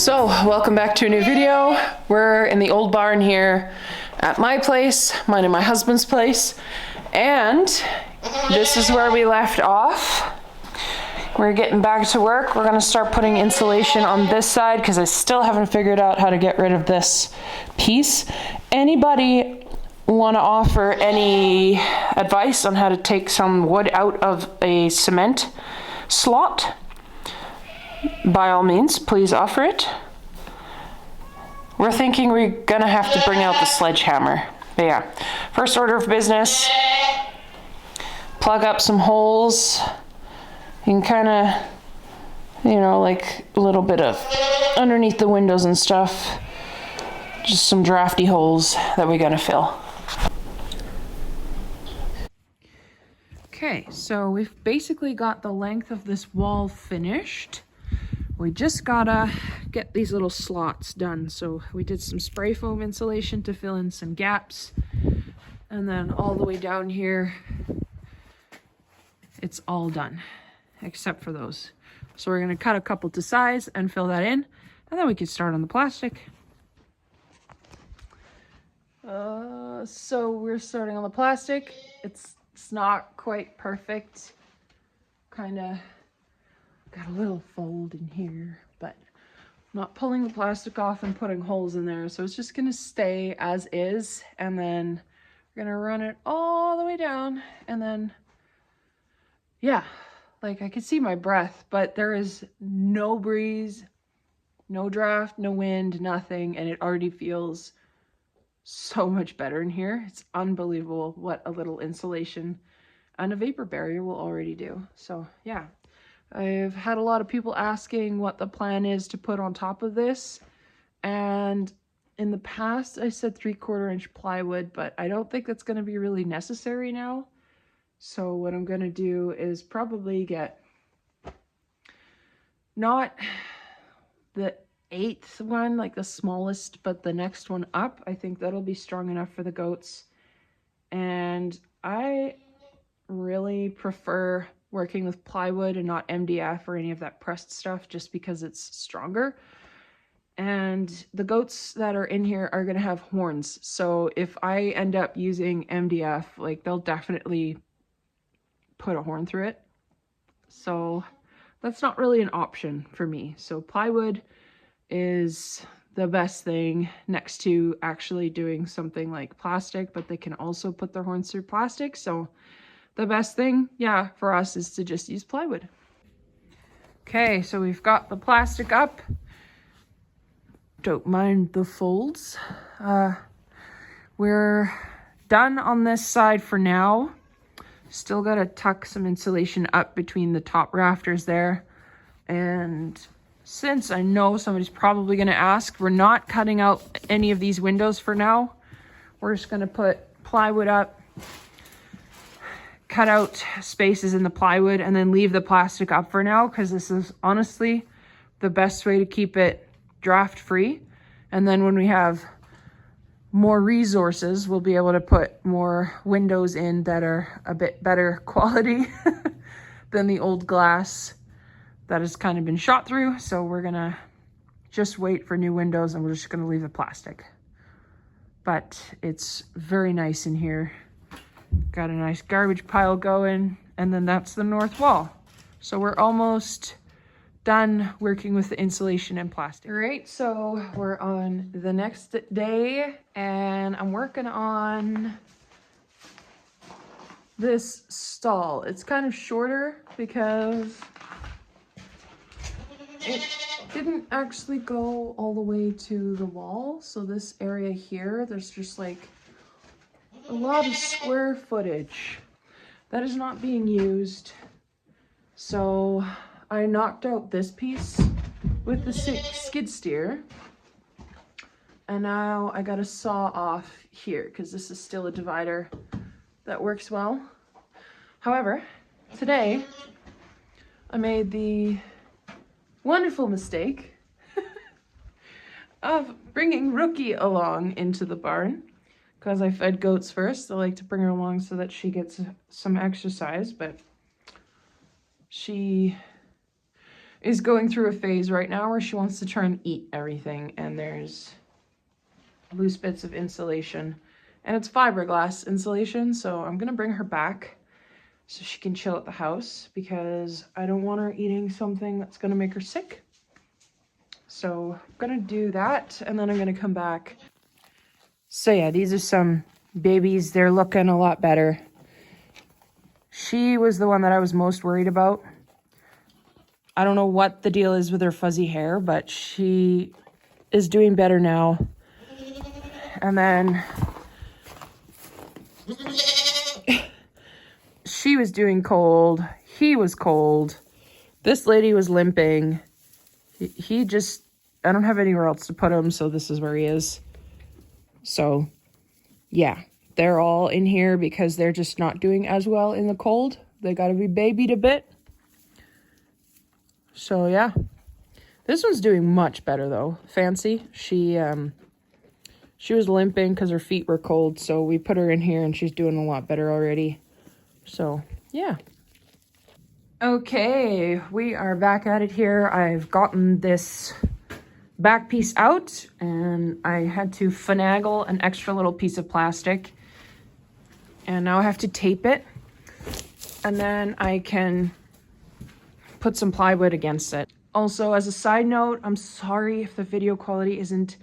So, welcome back to a new video. We're in the old barn here at my place, mine and my husband's place, and this is where we left off. We're getting back to work. We're gonna start putting insulation on this side because I still haven't figured out how to get rid of this piece. Anybody want to offer any advice on how to take some wood out of a cement slot? By all means, please offer it. We're thinking we're gonna have to bring out the sledgehammer. But yeah, first order of business, plug up some holes. You can kind of, you know, like a little bit of underneath the windows and stuff. Just some drafty holes that we gotta fill. Okay, so we've basically got the length of this wall finished. We just gotta get these little slots done. So we did some spray foam insulation to fill in some gaps. And then all the way down here, it's all done, except for those. So we're gonna cut a couple to size and fill that in, and then we can start on the plastic. So we're starting on the plastic. It's not quite perfect. Kinda got a little fold in here, but I'm not pulling the plastic off and putting holes in there. So it's just gonna stay as is, and then we're gonna run it all the way down, and then, yeah, like I can see my breath, but there is no breeze, no draft, no wind, nothing, and it already feels so much better in here. It's unbelievable what a little insulation and a vapor barrier will already do. So yeah, I've had a lot of people asking what the plan is to put on top of this, and in the past I said 3/4 inch plywood, but I don't think that's going to be really necessary now. So what I'm going to do is probably get not the 8th one, like the smallest, but the next one up. I think that'll be strong enough for the goats. And I really prefer working with plywood and not MDF or any of that pressed stuff, just because it's stronger. And the goats that are in here are going to have horns. So if I end up using MDF, like they'll definitely put a horn through it. So that's not really an option for me. So plywood is the best thing next to actually doing something like plastic, but they can also put their horns through plastic. So the best thing, yeah, for us is to just use plywood. Okay, so we've got the plastic up. Don't mind the folds. We're done on this side for now. Still gotta tuck some insulation up between the top rafters there. And since I know somebody's probably going to ask, we're not cutting out any of these windows for now. We're just going to put plywood up, cut out spaces in the plywood, and then leave the plastic up for now, because this is honestly the best way to keep it draft free. And then when we have more resources, we'll be able to put more windows in that are a bit better quality than the old glass that has kind of been shot through. So we're gonna just wait for new windows, and we're just gonna leave the plastic. But it's very nice in here. Got a nice garbage pile going, and then that's the north wall. So we're almost done working with the insulation and plastic. All right, so we're on the next day, and I'm working on this stall. It's kind of shorter because it didn't actually go all the way to the wall. So this area here, there's just like a lot of square footage that is not being used. So I knocked out this piece with the skid steer, and now I gotta saw off here because this is still a divider that works well. However, today I made the wonderful mistake of bringing Rookie along into the barn, because I fed goats first. I like to bring her along so that she gets some exercise, but she is going through a phase right now where she wants to try and eat everything, and there's loose bits of insulation, and it's fiberglass insulation, so I'm gonna bring her back so she can chill at the house because I don't want her eating something that's gonna make her sick. So I'm gonna do that, and then I'm gonna come back. So yeah, these are some babies. They're looking a lot better. She was the one that I was most worried about. I don't know what the deal is with her fuzzy hair, but she is doing better now. And then she was doing cold. He was cold. This lady was limping. He just, I don't have anywhere else to put him, so this is where he is. So, yeah, they're all in here because they're just not doing as well in the cold. They got to be babied a bit. So, yeah. This one's doing much better, though. Fancy. She was limping because her feet were cold, so we put her in here, and she's doing a lot better already. So, yeah. Okay, we are back at it here. I've gotten this back piece out, and I had to finagle an extra little piece of plastic. And now I have to tape it, and then I can put some plywood against it. Also, as a side note, I'm sorry if the video quality isn't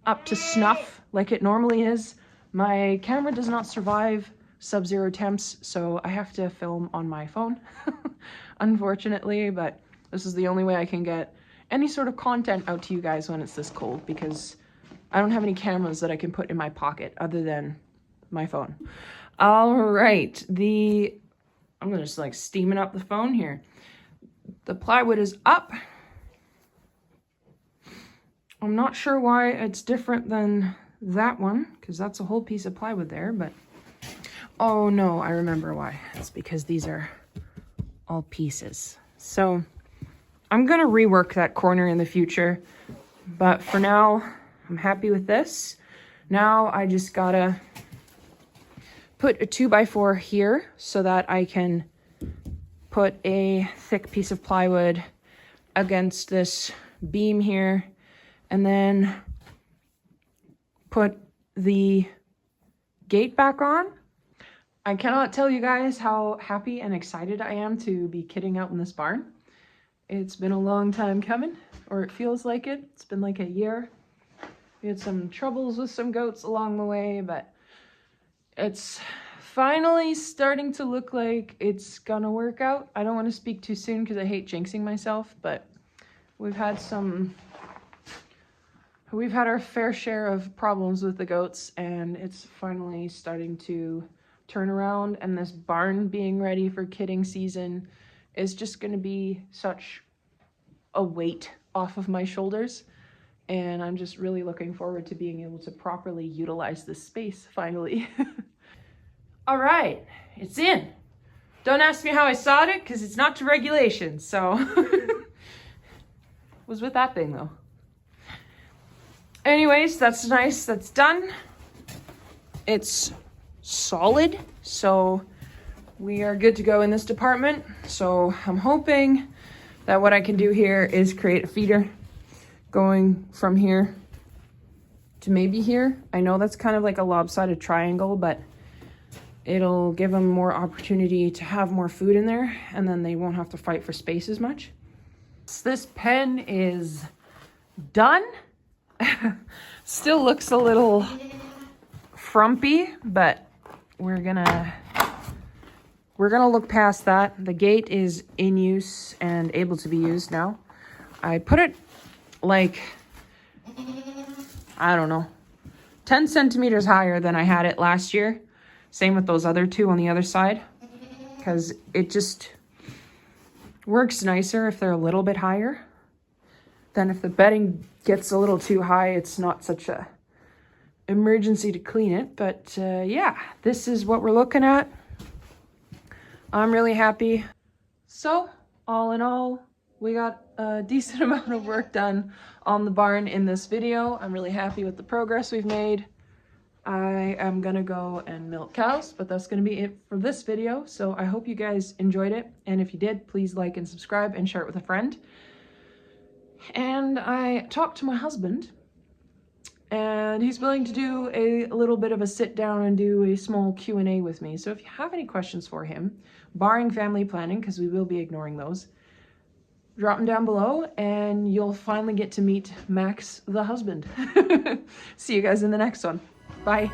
up to snuff like it normally is. My camera does not survive sub-zero temps, so I have to film on my phone, unfortunately, but this is the only way I can get any sort of content out to you guys when it's this cold, because I don't have any cameras that I can put in my pocket other than my phone. All right, I'm gonna just like steaming up the phone here. The plywood is up. I'm not sure why it's different than that one, because that's a whole piece of plywood there, but oh no, I remember why. It's because these are all pieces. So I'm gonna rework that corner in the future, but for now, I'm happy with this. Now I just gotta put a 2x4 here so that I can put a thick piece of plywood against this beam here, and then put the gate back on. I cannot tell you guys how happy and excited I am to be kidding out in this barn. It's been a long time coming, or it feels like it. It's been like a year. We had some troubles with some goats along the way, but it's finally starting to look like it's gonna work out. I don't want to speak too soon because I hate jinxing myself, but we've had our fair share of problems with the goats, and it's finally starting to turn around, and this barn being ready for kidding season is just going to be such a weight off of my shoulders, and I'm just really looking forward to being able to properly utilize this space finally. All right, it's in. Don't ask me how I sawed it because it's not to regulations, so was with that thing though. Anyways, that's nice, that's done. It's solid, so we are good to go in this department. So I'm hoping that what I can do here is create a feeder going from here to maybe here. I know that's kind of like a lopsided triangle, but it'll give them more opportunity to have more food in there, and then they won't have to fight for space as much. This pen is done. Still looks a little frumpy, but we're gonna look past that. The gate is in use and able to be used now. I put it like, I don't know, 10 centimeters higher than I had it last year. Same with those other two on the other side, because it just works nicer if they're a little bit higher. Then if the bedding gets a little too high, it's not such a emergency to clean it. But yeah, this is what we're looking at. I'm really happy. So all in all, we got a decent amount of work done on the barn in this video. I'm really happy with the progress we've made. I am gonna go and milk cows, but that's gonna be it for this video. So I hope you guys enjoyed it. And if you did, please like and subscribe and share it with a friend. And I talked to my husband, and he's willing to do a little bit of a sit down and do a small Q&A with me. So if you have any questions for him, barring family planning, because we will be ignoring those, drop them down below and you'll finally get to meet Max, the husband. See you guys in the next one. Bye.